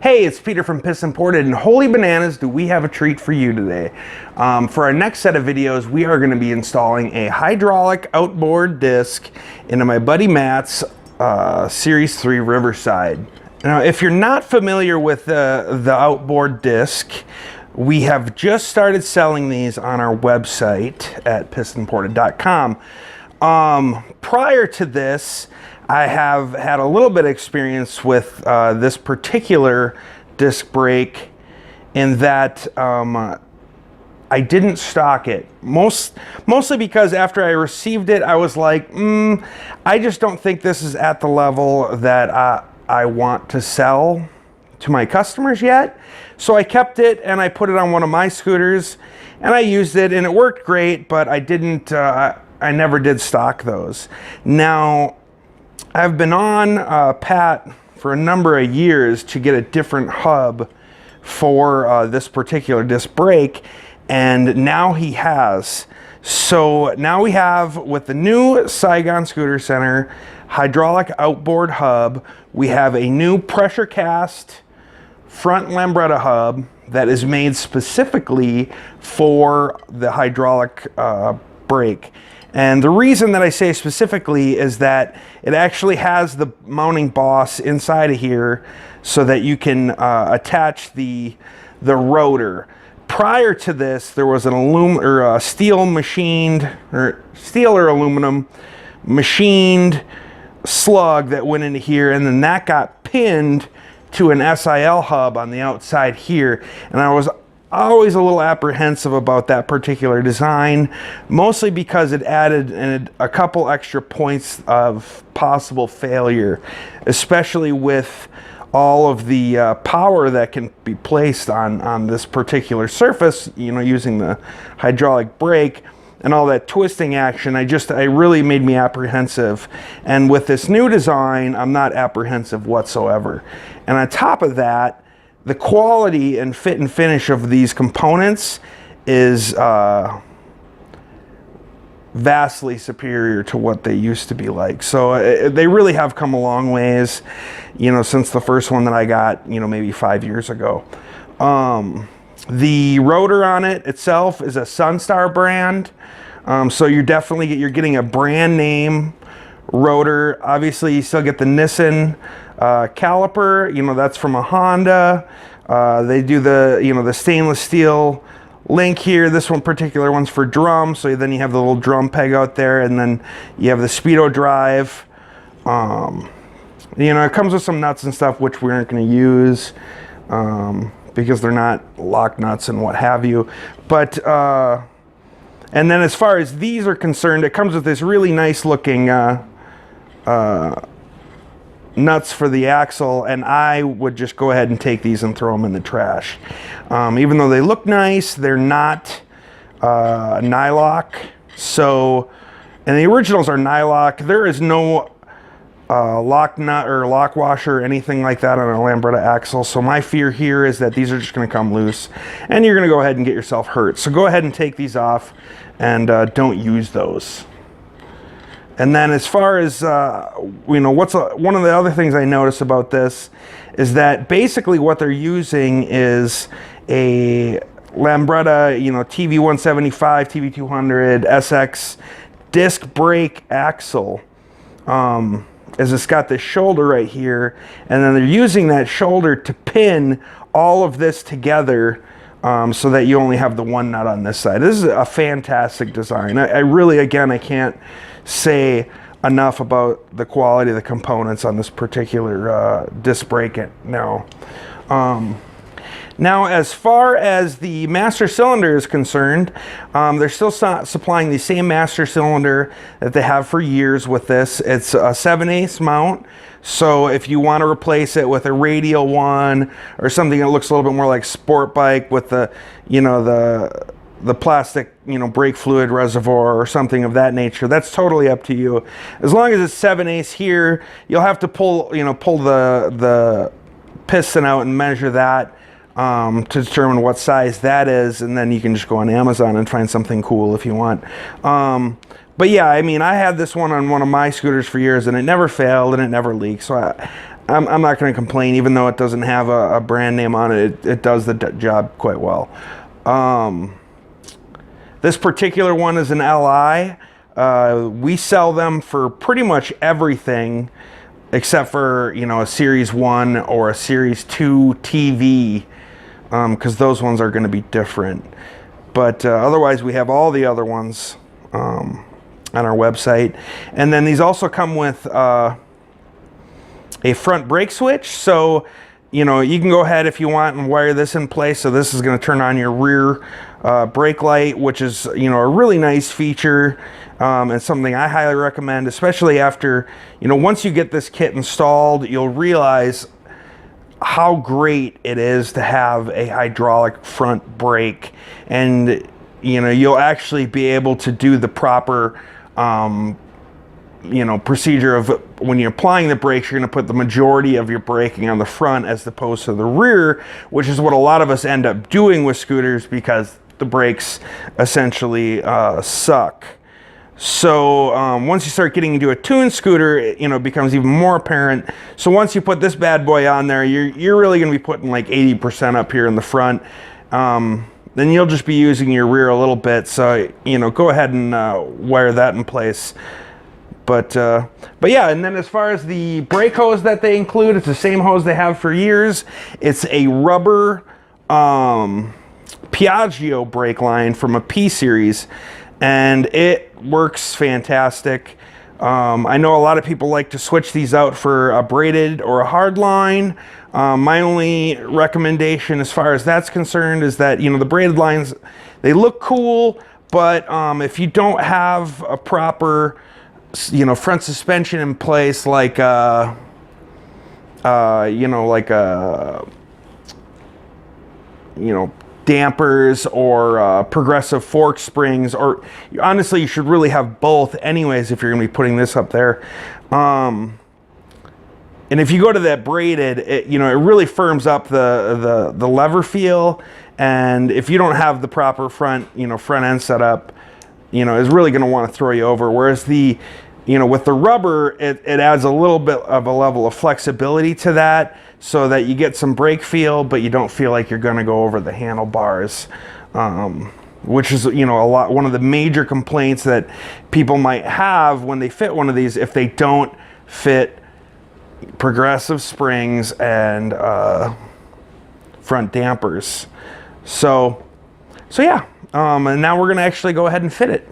Hey, it's Peter from Piston Ported, and holy bananas, do we have a treat for you today. For our next set of videos, we are going to be installing a hydraulic outboard disc into my buddy Matt's Series 3 Riverside. Now, if you're not familiar with the outboard disc, we have just started selling these on our website at pistonported.com. Prior to this, I have had a little bit of experience with this particular disc brake in that I didn't stock it. Mostly because after I received it, I was like, I just don't think this is at the level that I want to sell to my customers yet. So I kept it and I put it on one of my scooters and I used it and it worked great, but I didn't, I never did stock those. Now, I've been on Pat for a number of years to get a different hub for this particular disc brake, and now he has. So now we have, with the new Saigon Scooter Center hydraulic outboard hub, we have a new pressure cast front Lambretta hub that is made specifically for the hydraulic brake. And the reason that I say specifically is that it actually has the mounting boss inside of here so that you can attach the rotor. Prior to this, there was an steel or aluminum machined slug that went into here, and then that got pinned to an SIL hub on the outside here. And I was always a little apprehensive about that particular design, mostly because it added a couple extra points of possible failure, especially with all of the power that can be placed on this particular surface, you know, using the hydraulic brake and all that twisting action. It really made me apprehensive. And with this new design, I'm not apprehensive whatsoever. And on top of that, the quality and fit and finish of these components is vastly superior to what they used to be like. So they really have come a long ways, you know, since the first one that I got, you know, maybe 5 years ago. The rotor on it itself is a Sunstar brand. So you're getting a brand name rotor. Obviously, you still get the Nissan caliper, you know, that's from a Honda. They do the stainless steel link here. This particular one's for drum, so then you have the little drum peg out there, and then you have the Speedo drive. You know, it comes with some nuts and stuff which we aren't going to use because they're not lock nuts and what have you. But and then as far as these are concerned, it comes with this really nice looking nuts for the axle, and I would just go ahead and take these and throw them in the trash. Even though they look nice, they're not nylock. So, and the originals are nylock. There is no lock nut or lock washer or anything like that on a Lambretta axle. So my fear here is that these are just going to come loose and you're going to go ahead and get yourself hurt. So go ahead and take these off and don't use those. And then as far as, you know, one of the other things I noticed about this is that basically what they're using is a Lambretta, you know, TV175, TV200, SX disc brake axle. As it's got this shoulder right here, and then they're using that shoulder to pin all of this together so that you only have the one nut on this side. This is a fantastic design. I really, again, I can't say enough about the quality of the components on this particular disc brake now. Now, as far as the master cylinder is concerned, they're still supplying the same master cylinder that they have for years with this. It's a 7/8 mount. So if you want to replace it with a radial one or something that looks a little bit more like sport bike with the, you know, the plastic, you know, brake fluid reservoir or something of that nature, that's totally up to you. As long as it's 7/8 here, you'll have to pull the piston out and measure that to determine what size that is, and then you can just go on Amazon and find something cool if you want. But yeah, I mean, I had this one on one of my scooters for years and it never failed and it never leaked. So I'm not going to complain, even though it doesn't have a brand name on it. It does the job quite well. This particular one is an LI. We sell them for pretty much everything except for, you know, a Series 1 or a Series 2 TV, because those ones are going to be different. But otherwise, we have all the other ones on our website. And then these also come with a front brake switch. So, you know, you can go ahead if you want and wire this in place. So this is going to turn on your rear brake light, which is, you know, a really nice feature, and something I highly recommend, especially after, you know, once you get this kit installed, you'll realize how great it is to have a hydraulic front brake. And, you know, you'll actually be able to do the proper, you know, procedure of when you're applying the brakes, you're going to put the majority of your braking on the front as opposed to the rear, which is what a lot of us end up doing with scooters because the brakes essentially suck. So once you start getting into a tuned scooter, you know, it becomes even more apparent. So once you put this bad boy on there, you're really going to be putting like 80% up here in the front. Then you'll just be using your rear a little bit. So, you know, go ahead and wire that in place. But yeah, and then as far as the brake hose that they include, it's the same hose they have for years. It's a rubber Piaggio brake line from a P series, and it works fantastic. I know a lot of people like to switch these out for a braided or a hard line. My only recommendation as far as that's concerned is that, you know, the braided lines, they look cool, but if you don't have a proper, you know, front suspension in place, like you know, like you know, dampers or progressive fork springs, or honestly, you should really have both anyways if you're going to be putting this up there. And if you go to that braided, you know, it really firms up the lever feel. And if you don't have the proper front, you know, front end setup, you know, is really going to want to throw you over. Whereas the, you know, with the rubber, it adds a little bit of a level of flexibility to that, so that you get some brake feel, but you don't feel like you're going to go over the handlebars, which is, you know, one of the major complaints that people might have when they fit one of these, if they don't fit progressive springs and front dampers. So yeah, and now we're going to actually go ahead and fit it.